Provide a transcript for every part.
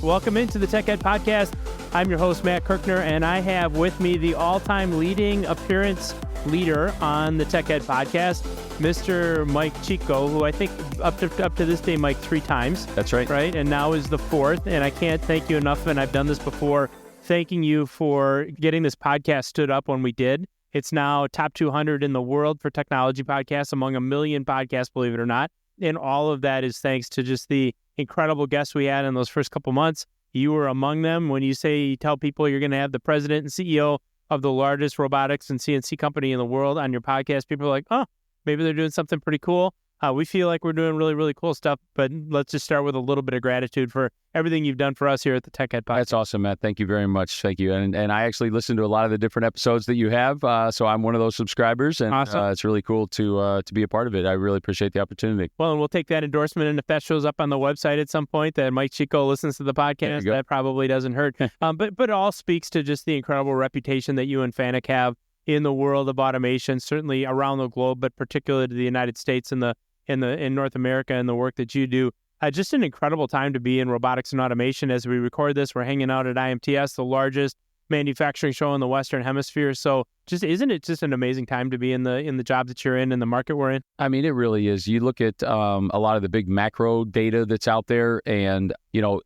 Welcome into the Tech Ed Podcast. I'm your host, Matt Kirkner, and I have with me the all-time leading appearance leader on the Tech Ed Podcast, Mr. Mike Cicco, who I think up to this day, Mike, 3 times. That's right. Right, and now is the 4th, and I can't thank you enough, and I've done this before, thanking you for getting this podcast stood up when we did. It's now top 200 in the world for technology podcasts, among a million podcasts, believe it or not, and all of that is thanks to just the incredible guests we had in those first couple months. You were among them. When you tell people you're going to have the president and CEO of the largest robotics and CNC company in the world on your podcast, people are like, oh, maybe they're doing something pretty cool. We feel like we're doing really, really cool stuff, but let's just start with a little bit of gratitude for everything you've done for us here at the Tech Ed Podcast. That's awesome, Matt. Thank you very much. Thank you. And I actually listen to a lot of the different episodes that you have, so I'm one of those subscribers, and awesome. It's really cool to be a part of it. I really appreciate the opportunity. Well, and we'll take that endorsement, and if that shows up on the website at some point that Mike Cicco listens to the podcast, that probably doesn't hurt. But it all speaks to just the incredible reputation that you and FANUC have in the world of automation, certainly around the globe, but particularly to the United States and in North America and the work that you do. Just an incredible time to be in robotics and automation. As we record this, we're hanging out at IMTS, the largest manufacturing show in the Western Hemisphere. So isn't it just an amazing time to be in the job that you're in and the market we're in? I mean, it really is. You look at a lot of the big macro data that's out there, and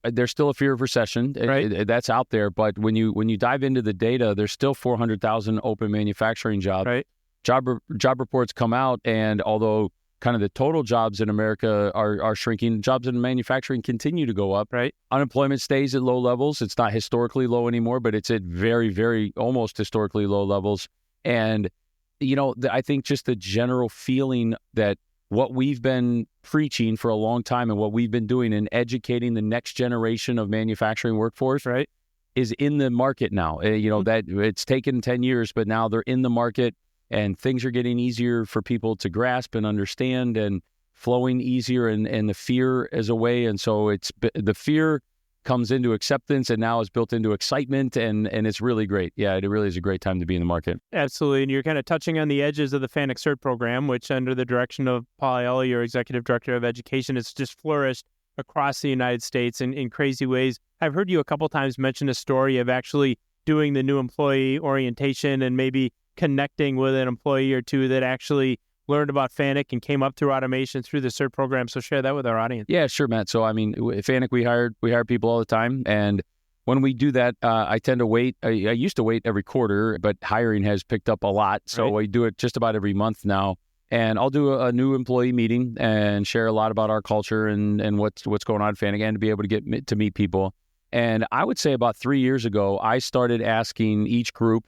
there's still a fear of recession. Right. That's out there. But when you dive into the data, there's still 400,000 open manufacturing jobs. Right. Job reports come out, and although kind of the total jobs in America are shrinking, jobs in manufacturing continue to go up. Right. Unemployment stays at low levels. It's not historically low anymore, but it's at very, very almost historically low levels. And, I think just the general feeling that what we've been preaching for a long time and what we've been doing in educating the next generation of manufacturing workforce, right, is in the market now. That it's taken 10 years, but now they're in the market. And things are getting easier for people to grasp and understand, and flowing easier, and the fear is away. And so the fear comes into acceptance, and now is built into excitement, and it's really great. Yeah, it really is a great time to be in the market. Absolutely. And you're kind of touching on the edges of the FANUC CERT program, which under the direction of Paul Aiello, your Executive Director of Education, has just flourished across the United States in crazy ways. I've heard you a couple times mention a story of actually doing the new employee orientation and maybe connecting with an employee or two that actually learned about FANUC and came up through automation through the CERT program. So share that with our audience. Yeah, sure, Matt. So, FANUC, we hire people all the time. And when we do that, I tend to wait. I used to wait every quarter, but hiring has picked up a lot. So right. We do it just about every month now. And I'll do a new employee meeting and share a lot about our culture and what's going on at FANUC, and to be able to get to meet people. And I would say about 3 years ago, I started asking each group,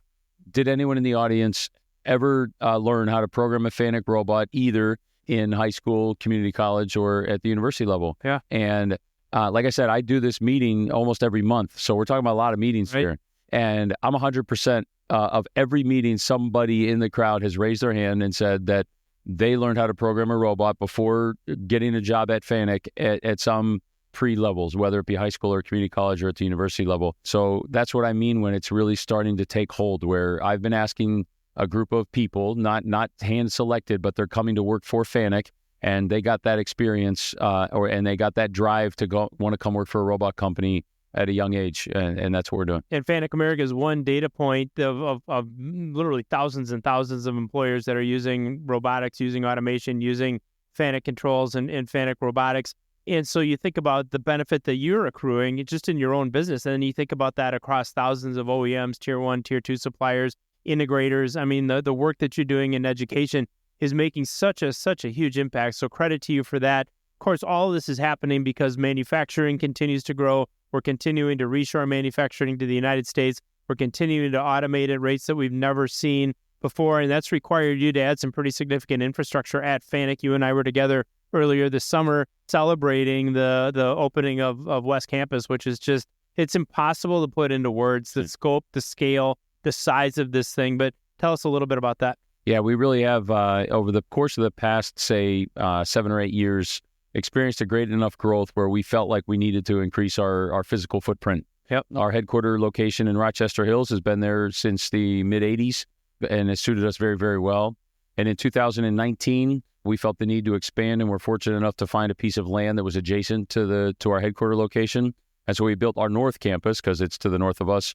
did anyone in the audience ever learn how to program a FANUC robot, either in high school, community college, or at the university level? Yeah. And like I said, I do this meeting almost every month. So we're talking about a lot of meetings here. And I'm 100% of every meeting, somebody in the crowd has raised their hand and said that they learned how to program a robot before getting a job at FANUC at some pre-levels, whether it be high school or community college or at the university level. So that's what I mean when it's really starting to take hold, where I've been asking a group of people, not hand-selected, but they're coming to work for FANUC, and they got that experience and they got that drive to want to come work for a robot company at a young age, and that's what we're doing. And FANUC America is one data point of literally thousands and thousands of employers that are using robotics, using automation, using FANUC controls and FANUC robotics. And so you think about the benefit that you're accruing just in your own business, and then you think about that across thousands of OEMs, tier 1, tier 2 suppliers, integrators. I mean, the work that you're doing in education is making such a huge impact. So credit to you for that. Of course, all of this is happening because manufacturing continues to grow. We're continuing to reshore manufacturing to the United States. We're continuing to automate at rates that we've never seen before, and that's required you to add some pretty significant infrastructure at FANUC. You and I were together earlier this summer celebrating the opening of West Campus, which is just, it's impossible to put into words the scope, the scale, the size of this thing. But tell us a little bit about that. Yeah, we really have, over the course of the past, say, 7 or 8 years, experienced a great enough growth where we felt like we needed to increase our physical footprint. Yep. Our headquarter location in Rochester Hills has been there since the mid-'80s. and it suited us very, very well. And in 2019, we felt the need to expand, and we're fortunate enough to find a piece of land that was adjacent to our headquarter location. And so we built our north campus, because it's to the north of us,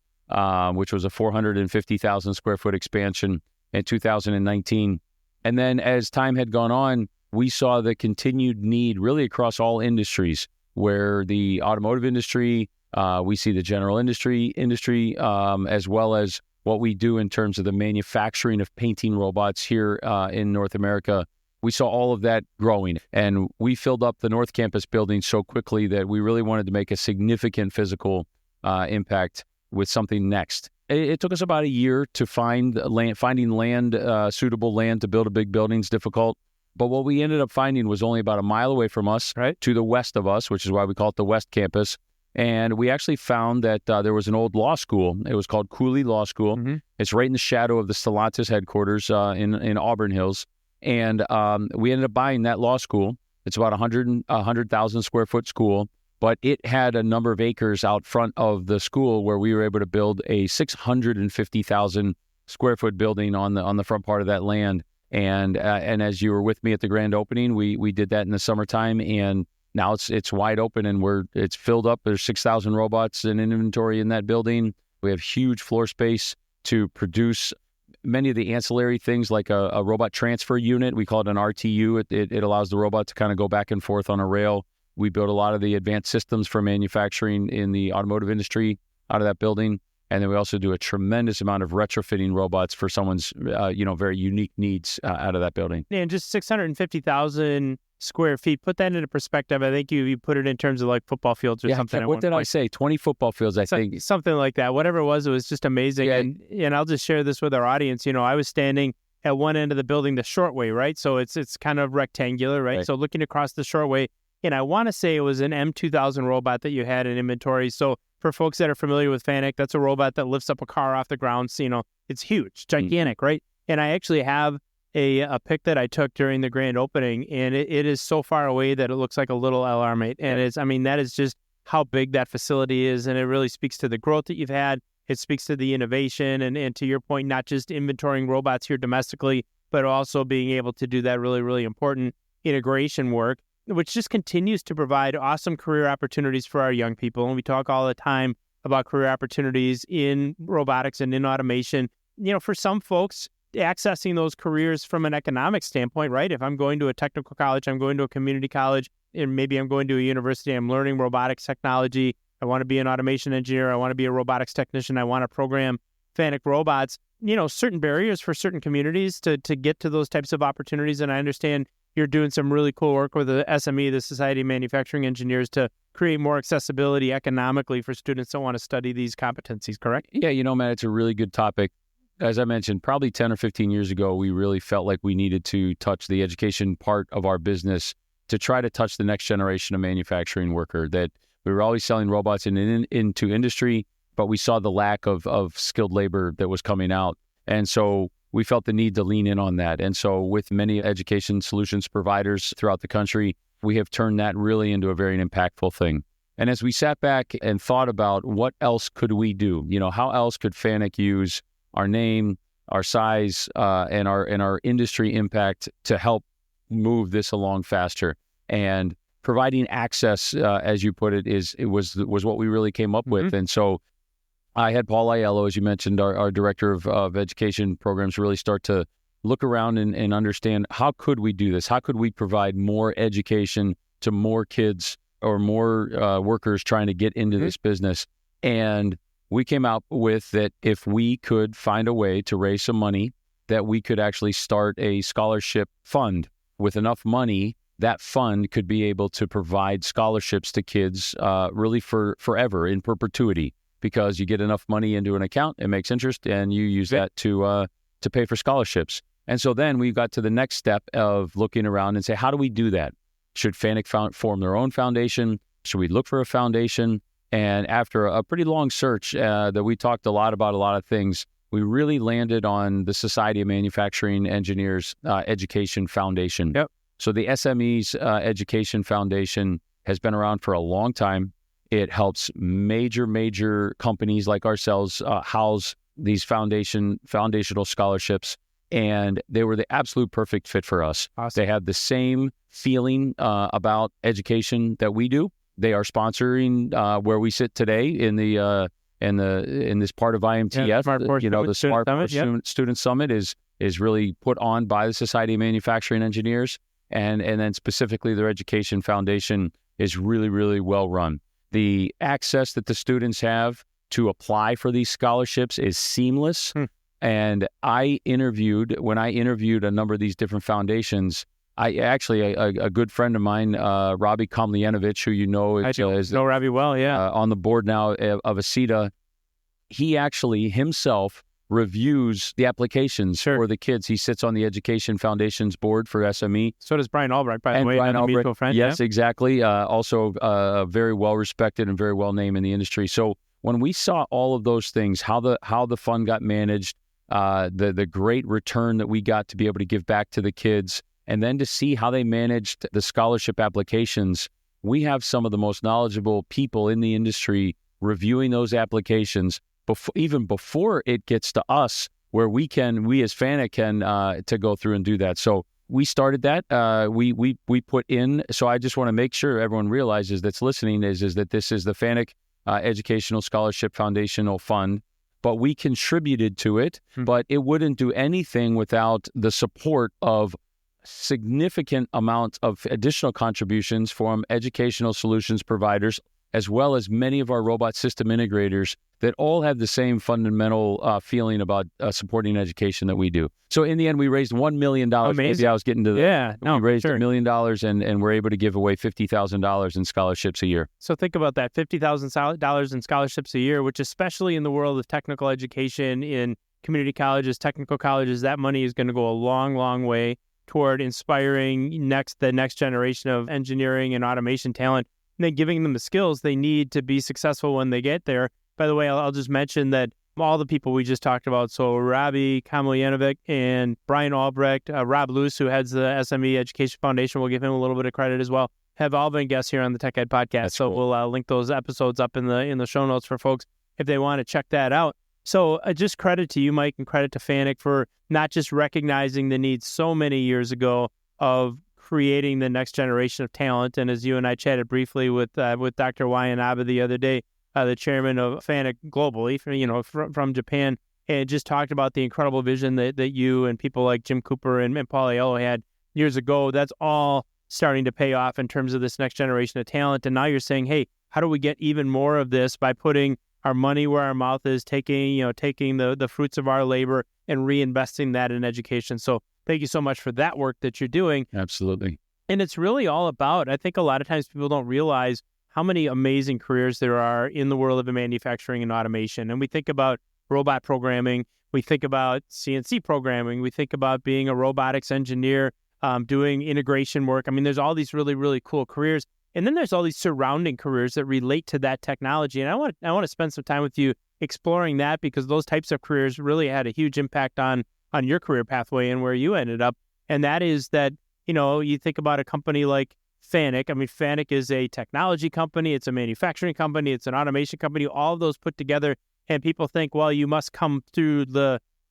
which was a 450,000 square foot expansion in 2019. And then as time had gone on, we saw the continued need really across all industries, where the automotive industry, we see the general industry, as well as what we do in terms of the manufacturing of painting robots here in North America. We saw all of that growing, and we filled up the North Campus building so quickly that we really wanted to make a significant physical impact with something next. It took us about a year to find land. Finding land, suitable land to build a big building is difficult. But what we ended up finding was only about a mile away from us, right, to the west of us, which is why we call it the West Campus. And we actually found that there was an old law school. It was called Cooley Law School. Mm-hmm. It's right in the shadow of the Stellantis headquarters in Auburn Hills. And we ended up buying that law school. It's about 100,000 square foot school, but it had a number of acres out front of the school where we were able to build a 650,000 square foot building on the front part of that land. And as you were with me at the grand opening, we did that in the summertime, and now it's wide open and it's filled up. There's 6,000 robots in inventory in that building. We have huge floor space to produce many of the ancillary things, like a robot transfer unit. We call it an RTU. It allows the robot to kind of go back and forth on a rail. We build a lot of the advanced systems for manufacturing in the automotive industry out of that building. And then we also do a tremendous amount of retrofitting robots for someone's, very unique needs out of that building. And just 650,000 square feet. Put that into perspective. I think you put it in terms of like football fields or something. What did I say? 20 football fields, I think. Something like that. Whatever it was just amazing. Yeah. And I'll just share this with our audience. I was standing at one end of the building the short way, right? So it's kind of rectangular, right? So looking across the short way, and I want to say it was an M2000 robot that you had in inventory. So for folks that are familiar with FANUC, that's a robot that lifts up a car off the ground. So, it's huge, gigantic, right? And I actually have a pic that I took during the grand opening, and it is so far away that it looks like a little LR-mate. And that is just how big that facility is, and it really speaks to the growth that you've had. It speaks to the innovation, and to your point, not just inventorying robots here domestically, but also being able to do that really, really important integration work, which just continues to provide awesome career opportunities for our young people. And we talk all the time about career opportunities in robotics and in automation. For some folks, accessing those careers from an economic standpoint, right? If I'm going to a technical college, I'm going to a community college, and maybe I'm going to a university, I'm learning robotics technology. I want to be an automation engineer. I want to be a robotics technician. I want to program FANUC robots. Certain barriers for certain communities to get to those types of opportunities. And I understand you're doing some really cool work with the SME, the Society of Manufacturing Engineers, to create more accessibility economically for students that want to study these competencies, correct? Yeah, Matt, it's a really good topic. As I mentioned, probably 10 or 15 years ago, we really felt like we needed to touch the education part of our business to try to touch the next generation of manufacturing worker. That we were always selling robots into industry, but we saw the lack of skilled labor that was coming out. And so we felt the need to lean in on that. And so with many education solutions providers throughout the country, we have turned that really into a very impactful thing. And as we sat back and thought about what else could we do, how else could FANUC use our name, our size, and our industry impact to help move this along faster. And providing access, as you put it, was what we really came up with. And so I had Paul Aiello, as you mentioned, our director of education programs, really start to look around and understand, how could we do this? How could we provide more education to more kids or more workers trying to get into this business? And we came out with that if we could find a way to raise some money, that we could actually start a scholarship fund. With enough money, that fund could be able to provide scholarships to kids really for forever, in perpetuity, because you get enough money into an account, it makes interest, and you use that to pay for scholarships. And so then we got to the next step of looking around and say, how do we do that? Should FANUC form their own foundation? Should we look for a foundation? And after a pretty long search that we talked a lot about a lot of things, we really landed on the Society of Manufacturing Engineers Education Foundation. Yep. So the SMEs Education Foundation has been around for a long time. It helps major companies like ourselves house these foundational scholarships, and they were the absolute perfect fit for us. Awesome. They have the same feeling about education that we do. They are sponsoring where we sit today in this part of IMTS. The Smart Force Student Summit is really put on by the Society of Manufacturing Engineers, and then specifically their education foundation is really, really well run. The access that the students have to apply for these scholarships is seamless. And when I interviewed a number of these different foundations, a good friend of mine, Robbie Komlianovich, who know Robbie well, on the board now of ACETA, he actually himself reviews the applications for the kids. He sits on the Education Foundation's board for SME. So does Brian Albright, by the way, Brian Albright, mutual friend. Yes, exactly. Also very well respected and very well named in the industry. So when we saw all of those things, how the fund got managed, the great return that we got to be able to give back to the kids, and then to see how they managed the scholarship applications, we have some of the most knowledgeable people in the industry reviewing those applications even before it gets to us, where we as FANUC can to go through and do that. So we started that. We put in. So I just want to make sure everyone realizes that's listening is that this is the FANUC Educational Scholarship Foundational Fund, but we contributed to it. But it wouldn't do anything without the support of significant amount of additional contributions from educational solutions providers, as well as many of our robot system integrators that all have the same fundamental feeling about supporting education that we do. So in the end, we raised $1 million. Maybe I was getting to the... we raised $1 million and we're able to give away $50,000 in scholarships a year. So think about that, $50,000 in scholarships a year, which especially in the world of technical education in community colleges, technical colleges, that money is going to go a long, long way toward inspiring the next generation of engineering and automation talent, and then giving them the skills they need to be successful when they get there. By the way, I'll just mention that all the people we just talked about, so Robbie Komlianovic and Brian Albrecht, Rob Luce, who heads the SME Education Foundation, we'll give him a little bit of credit as well, have all been guests here on the Tech Ed Podcast. That's so cool. We'll link those episodes up in the show notes for folks if they want to check that out. So just credit to you, Mike, and credit to FANUC for not just recognizing the need so many years ago of creating the next generation of talent. And as you and I chatted briefly with Dr. Wayanaba the other day, the chairman of FANUC globally, from Japan, and just talked about the incredible vision that you and people like Jim Cooper and Paul Aiello had years ago. That's all starting to pay off in terms of this next generation of talent. And now you're saying, hey, how do we get even more of this by putting our money where our mouth is, taking the fruits of our labor and reinvesting that in education. So thank you so much for that work that you're doing. Absolutely. And it's really all about, I think a lot of times people don't realize how many amazing careers there are in the world of manufacturing and automation. And we think about robot programming, we think about CNC programming, we think about being a robotics engineer, doing integration work. I mean, there's all these really, really cool careers. And then there's all these surrounding careers that relate to that technology. And I want to spend some time with you exploring that, because those types of careers really had a huge impact on your career pathway and where you ended up. And that is that, you think about a company like FANUC. I mean, FANUC is a technology company, it's a manufacturing company, it's an automation company, all of those put together. And people think, well, you must come through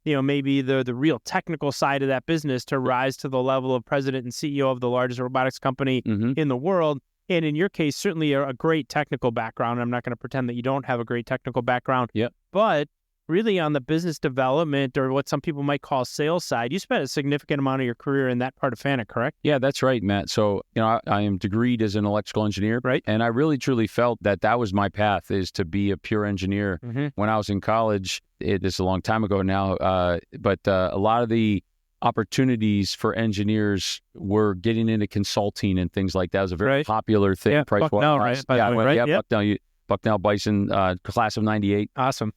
maybe the real technical side of that business to rise to the level of president and CEO of the largest robotics company in the world. And in your case, certainly a great technical background. I'm not going to pretend that you don't have a great technical background. Yep. But really on the business development, or what some people might call sales side, you spent a significant amount of your career in that part of FANUC, correct? Yeah, that's right, Matt. So, I am degreed as an electrical engineer. Right. And I really, truly felt that was my path, is to be a pure engineer. When I was in college, this is a long time ago now, but a lot of the opportunities for engineers were getting into consulting and things like that. It was a very popular thing. Yeah, Bucknell, right? Bucknell Bison, class of 98. Awesome.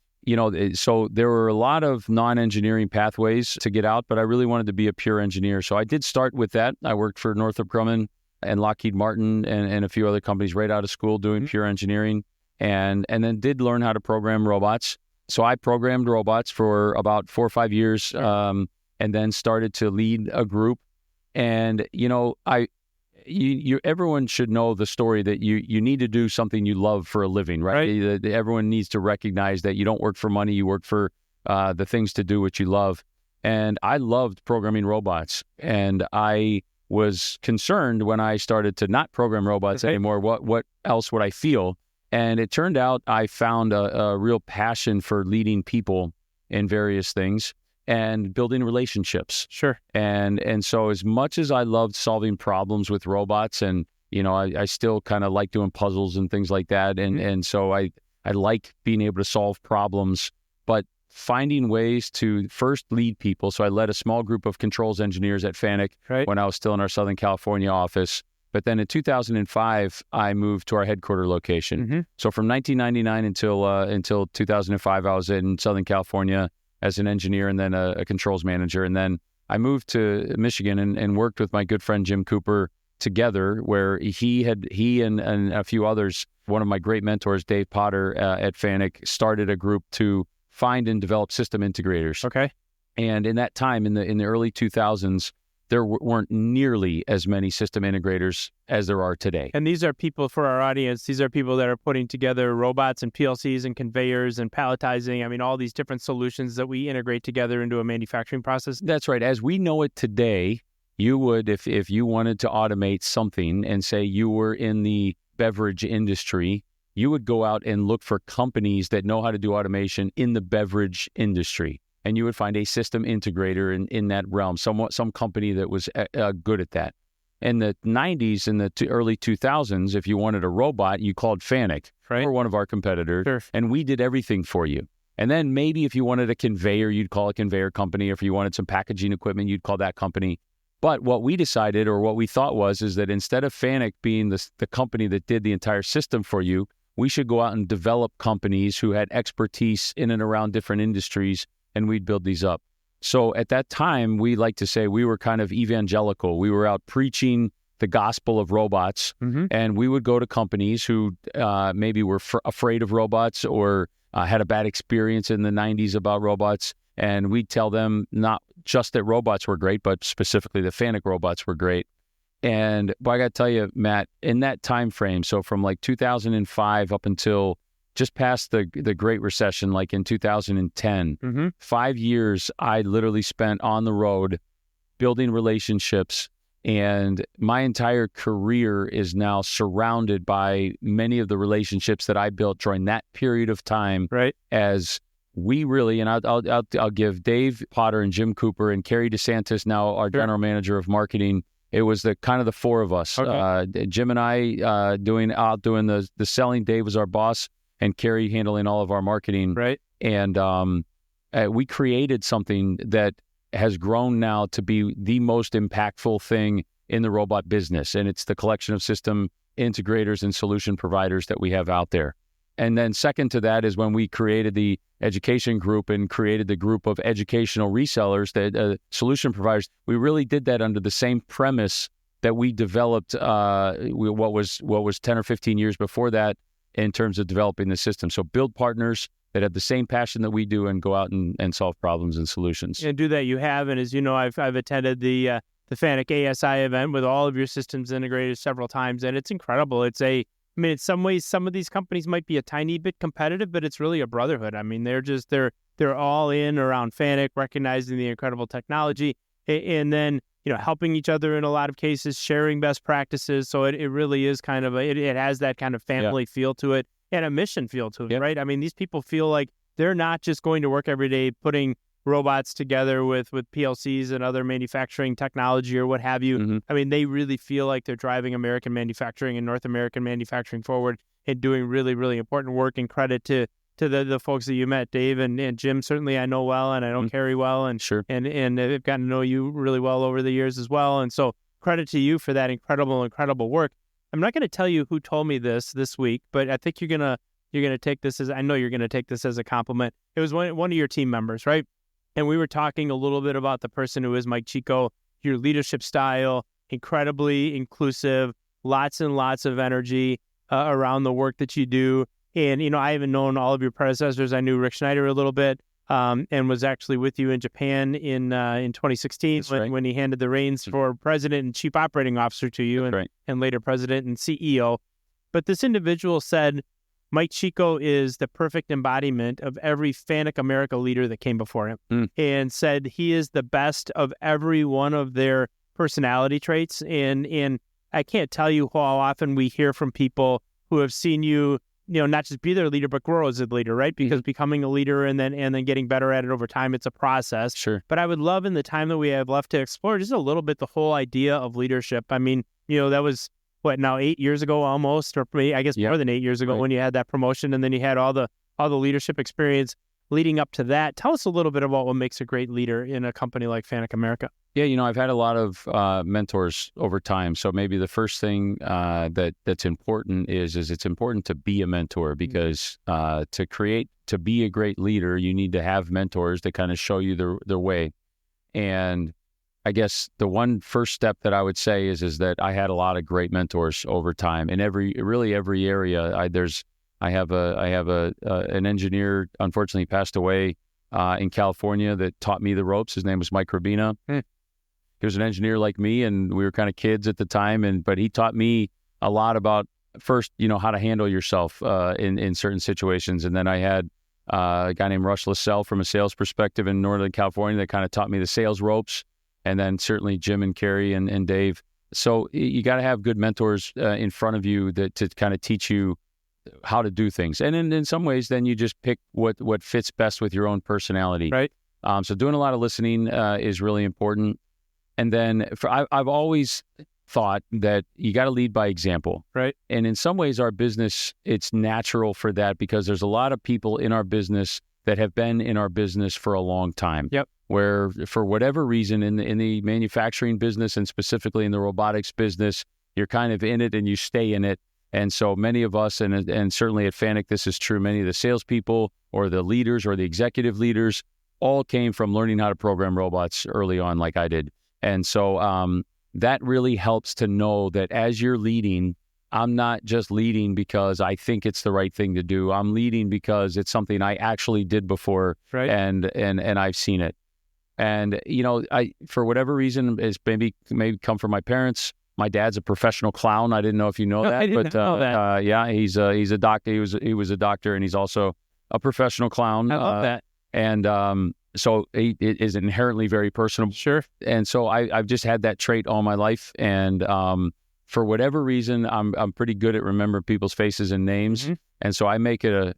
So there were a lot of non-engineering pathways to get out, but I really wanted to be a pure engineer. So I did start with that. I worked for Northrop Grumman and Lockheed Martin and a few other companies right out of school doing pure engineering, and then did learn how to program robots. So I programmed robots for about 4 or 5 years, and then started to lead a group. And, everyone should know the story that you need to do something you love for a living, right? Everyone needs to recognize that you don't work for money, you work for the things to do what you love. And I loved programming robots. And I was concerned when I started to not program robots anymore, what else would I feel? And it turned out I found a real passion for leading people in various things and building relationships. Sure. And so as much as I loved solving problems with robots, and I still kind of like doing puzzles and things like that. And so I like being able to solve problems, but finding ways to first lead people. So I led a small group of controls engineers at FANUC when I was still in our Southern California office. But then in 2005, I moved to our headquarter location. So from 1999 until 2005, I was in Southern California as an engineer and then a controls manager. And then I moved to Michigan and worked with my good friend Jim Cooper together, where he and a few others, one of my great mentors, Dave Potter at FANUC, started a group to find and develop system integrators. Okay. And in that time, in the early 2000s, there weren't nearly as many system integrators as there are today. And these are people, for our audience, these are people that are putting together robots and PLCs and conveyors and palletizing. I mean, all these different solutions that we integrate together into a manufacturing process. That's right. As we know it today, you would, if you wanted to automate something and say you were in the beverage industry, you would go out and look for companies that know how to do automation in the beverage industry. And you would find a system integrator in that realm, some company that was good at that. In the 90s and the early 2000s, if you wanted a robot, you called FANUC, or one of our competitors, and we did everything for you. And then maybe if you wanted a conveyor, you'd call a conveyor company. If you wanted some packaging equipment, you'd call that company. But what we decided, or what we thought is that instead of FANUC being the company that did the entire system for you, we should go out and develop companies who had expertise in and around different industries, and we'd build these up. So at that time, we like to say we were kind of evangelical. We were out preaching the gospel of robots, and we would go to companies who maybe were afraid of robots or had a bad experience in the 90s about robots, and we'd tell them not just that robots were great, but specifically the FANUC robots were great. And but I got to tell you, Matt, in that time frame, so from like 2005 up until just past the Great Recession, like in 2010, 5 years, I literally spent on the road building relationships. And my entire career is now surrounded by many of the relationships that I built during that period of time. Right. As we really, and I'll give Dave Potter and Jim Cooper and Kerry DeSantis, now our general manager of marketing. It was the four of us. Okay. Jim and I doing the selling. Dave was our boss, and Kerry handling all of our marketing. Right. And we created something that has grown now to be the most impactful thing in the robot business. And it's the collection of system integrators and solution providers that we have out there. And then second to that is when we created the education group and created the group of educational resellers, that solution providers. We really did that under the same premise that we developed what was 10 or 15 years before that in terms of developing the system. So build partners that have the same passion that we do and go out and solve problems and solutions. And do that you have. And as you know, I've attended the FANUC ASI event with all of your systems integrators several times, and it's incredible. In some ways, some of these companies might be a tiny bit competitive, but it's really a brotherhood. I mean, they're all in around FANUC, recognizing the incredible technology, and then helping each other in a lot of cases, sharing best practices. So it really is kind of it has that kind of family feel to it and a mission feel to it, right? I mean, these people feel like they're not just going to work every day putting robots together with PLCs and other manufacturing technology or what have you. I mean, they really feel like they're driving American manufacturing and North American manufacturing forward and doing really, really important work. And credit to the folks that you met, Dave and Jim. Certainly, I know well, and I know Kerry well, and and I've gotten to know you really well over the years as well. And so, credit to you for that incredible work. I'm not going to tell you who told me this week, but I think you're gonna take this as a compliment. It was one of your team members, right? And we were talking a little bit about the person who is Mike Cicco, your leadership style, incredibly inclusive, lots and lots of energy around the work that you do. And, I haven't known all of your predecessors. I knew Rick Schneider a little bit and was actually with you in Japan in 2016 when he handed the reins for president and chief operating officer to you and later president and CEO. But this individual said, Mike Cicco is the perfect embodiment of every FANUC America leader that came before him, and said he is the best of every one of their personality traits. And I can't tell you how often we hear from people who have seen you, not just be their leader, but grow as a leader, right? Because becoming a leader and then getting better at it over time, it's a process. Sure. But I would love, in the time that we have left, to explore just a little bit the whole idea of leadership. I mean, that was now 8 years ago almost, or I guess more than 8 years ago, when you had that promotion, and then you had all the leadership experience leading up to that. Tell us a little bit about what makes a great leader in a company like FANUC America. Yeah, I've had a lot of mentors over time. So maybe the first thing that's important is it's important to be a mentor, because to be a great leader, you need to have mentors that kind of show you the way. And I guess the one first step that I would say is that I had a lot of great mentors over time in every area. I have an engineer, unfortunately passed away in California, that taught me the ropes. His name was Mike Rubina. He was an engineer like me, and we were kind of kids at the time. But he taught me a lot about, first, how to handle yourself in certain situations. And then I had a guy named Rush LaSalle from a sales perspective in Northern California that kind of taught me the sales ropes. And then certainly Jim and Carrie and Dave. So you got to have good mentors in front of you to kind of teach you how to do things. And in some ways, then you just pick what fits best with your own personality. Right. So doing a lot of listening is really important. And then I've always thought that you got to lead by example. Right. And in some ways, our business, it's natural for that, because there's a lot of people in our business that have been in our business for a long time. Yep. Where for whatever reason in the manufacturing business, and specifically in the robotics business, you're kind of in it and you stay in it. And so many of us, and certainly at FANUC, this is true, many of the salespeople or the leaders or the executive leaders all came from learning how to program robots early on, like I did. And so that really helps to know that as you're leading, I'm not just leading because I think it's the right thing to do. I'm leading because it's something I actually did before, right. and I've seen it. And, I, for whatever reason, is maybe come from my parents. My dad's a professional clown. I didn't know if you know that, I didn't know that. Yeah, he's a doctor. He was a doctor, and he's also a professional clown. I love that. And so it is inherently very personable. Sure. And so I've just had that trait all my life. And for whatever reason, I'm pretty good at remembering people's faces and names. Mm-hmm. And so I make it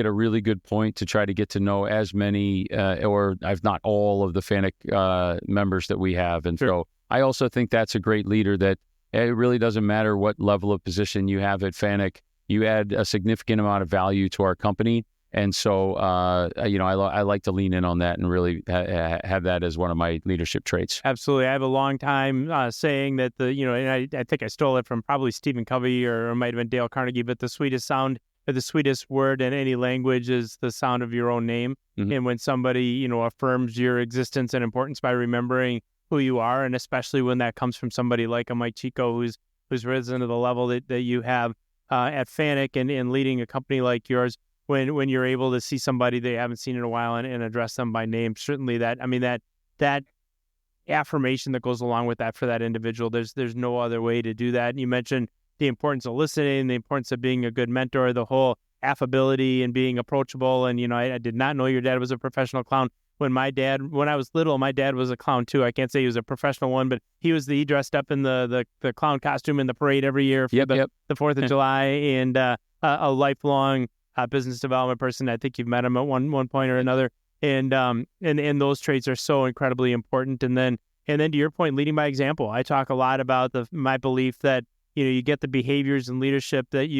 a really good point to try to get to know as many, or if not all, of the FANUC members that we have. And sure. So I also think that's a great leader, that it really doesn't matter what level of position you have at FANUC, you add a significant amount of value to our company. And so, I like to lean in on that and really have that as one of my leadership traits. Absolutely. I have a long time saying that and I think I stole it from probably Stephen Covey, or it might have been Dale Carnegie, but the sweetest sound, or the sweetest word in any language, is the sound of your own name. Mm-hmm. And when somebody, affirms your existence and importance by remembering who you are, and especially when that comes from somebody like a Mike Cicco, who's risen to the level that you have at FANUC, and leading a company like yours, when you're able to see somebody they haven't seen in a while and address them by name, certainly that affirmation that goes along with that for that individual, there's no other way to do that. And you mentioned the importance of listening, the importance of being a good mentor, the whole affability and being approachable. And, I did not know your dad was a professional clown. When I was little, my dad was a clown too. I can't say he was a professional one, but he dressed up in the clown costume in the parade every year for the 4th of July, and a lifelong business development person. I think you've met him at one point or another. And those traits are so incredibly important. And then to your point, leading by example. I talk a lot about my belief that, you get the behaviors and leadership that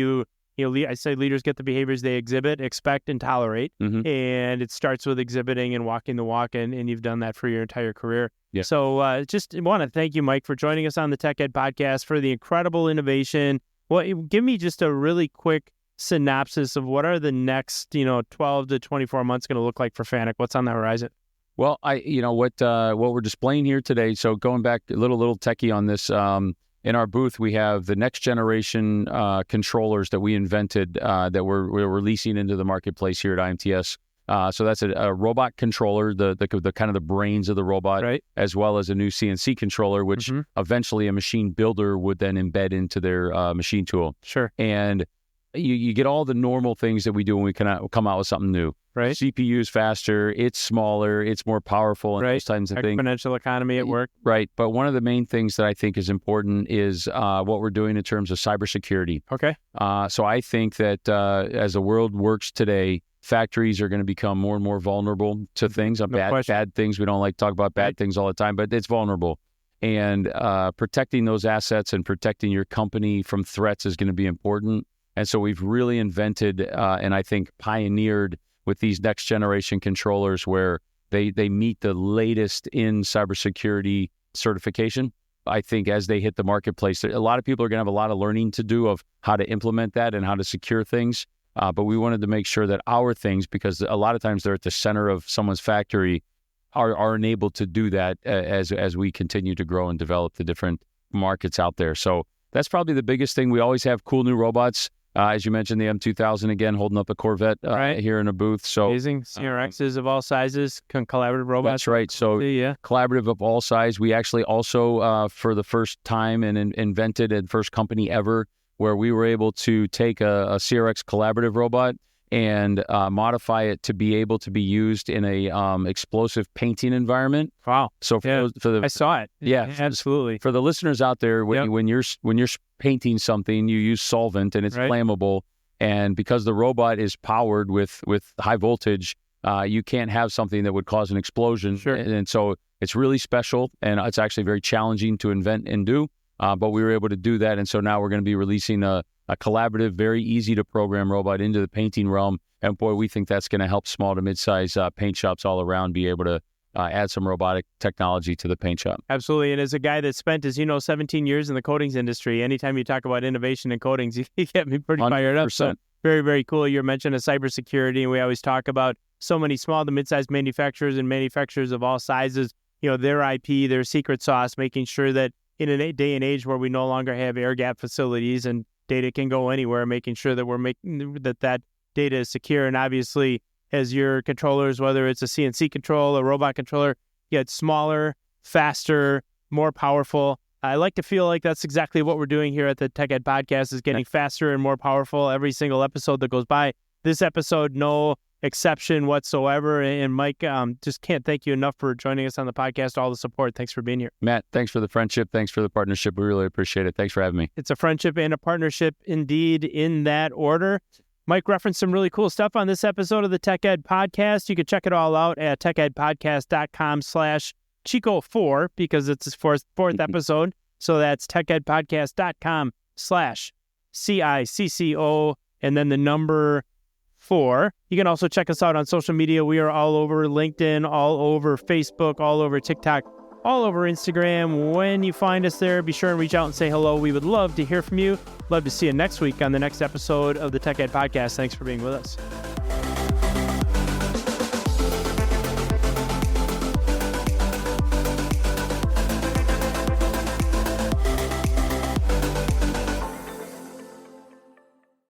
I say leaders get the behaviors they exhibit, expect, and tolerate. Mm-hmm. And it starts with exhibiting and walking the walk, and you've done that for your entire career. Yeah. So just want to thank you, Mike, for joining us on the Tech Ed Podcast, for the incredible innovation. Well, give me just a really quick synopsis of what are the next 12 to 24 months going to look like for FANUC. What's on the horizon? Well, what we're displaying here today, so going back a little techie on this, in our booth we have the next generation controllers that we invented that we're releasing into the marketplace here at IMTS. So that's a robot controller, the kind of the brains of the robot, right, as well as a new CNC controller, which eventually a machine builder would then embed into their machine tool. Sure. And you get all the normal things that we do when we come out with something new. Right. CPU's faster, it's smaller, it's more powerful, and those kinds of things. Exponential economy at work. Right. But one of the main things that I think is important is what we're doing in terms of cybersecurity. Okay. So I think that as the world works today, factories are going to become more and more vulnerable to things, bad things. We don't like to talk about bad things all the time, but it's vulnerable. And protecting those assets and protecting your company from threats is going to be important. And so we've really invented and I think pioneered with these next generation controllers where they meet the latest in cybersecurity certification. I think as they hit the marketplace, a lot of people are going to have a lot of learning to do of how to implement that and how to secure things. But we wanted to make sure that our things, because a lot of times they're at the center of someone's factory, are enabled to do that as we continue to grow and develop the different markets out there. So that's probably the biggest thing. We always have cool new robots. As you mentioned, the M2000 again, holding up a Corvette here in a booth. So amazing. CRXs of all sizes, collaborative robots. That's right. So collaborative of all size. We actually also, for the first time, invented a first company ever where we were able to take a CRX collaborative robot and modify it to be able to be used in a explosive painting environment. Wow! So I saw it. Yeah, absolutely. For the listeners out there, when you're painting something, you use solvent and it's flammable. And because the robot is powered with high voltage, you can't have something that would cause an explosion. Sure. And so it's really special, and it's actually very challenging to invent and do. But we were able to do that, and so now we're going to be releasing a collaborative, very easy to program robot into the painting realm. And boy, we think that's going to help small to mid-size paint shops all around be able to add some robotic technology to the paint shop. Absolutely. And as a guy that spent, as you know, 17 years in the coatings industry, anytime you talk about innovation in coatings, you get me pretty fired up. So very, very cool. You mentioned cybersecurity, and we always talk about so many small to mid-sized manufacturers and manufacturers of all sizes, their IP, their secret sauce, making sure that in a day and age where we no longer have air gap facilities and data can go anywhere, making sure that we're making that data is secure. And obviously, as your controllers, whether it's a CNC control, a robot controller, get smaller, faster, more powerful. I like to feel like that's exactly what we're doing here at the Tech Ed Podcast, is getting faster and more powerful every single episode that goes by. This episode, no exception whatsoever. And Mike, just can't thank you enough for joining us on the podcast, all the support. Thanks for being here. Matt, thanks for the friendship. Thanks for the partnership. We really appreciate it. Thanks for having me. It's a friendship and a partnership indeed, in that order. Mike referenced some really cool stuff on this episode of the Tech Ed Podcast. You can check it all out at techedpodcast.com/Cicco4 because it's his fourth episode. So that's techedpodcast.com/CICCO and then the number 4. You can also check us out on social media. We are all over LinkedIn, all over Facebook, all over TikTok, all over Instagram. When you find us there, be sure and reach out and say hello. We would love to hear from you. Love to see you next week on the next episode of the Tech Ed Podcast. Thanks for being with us.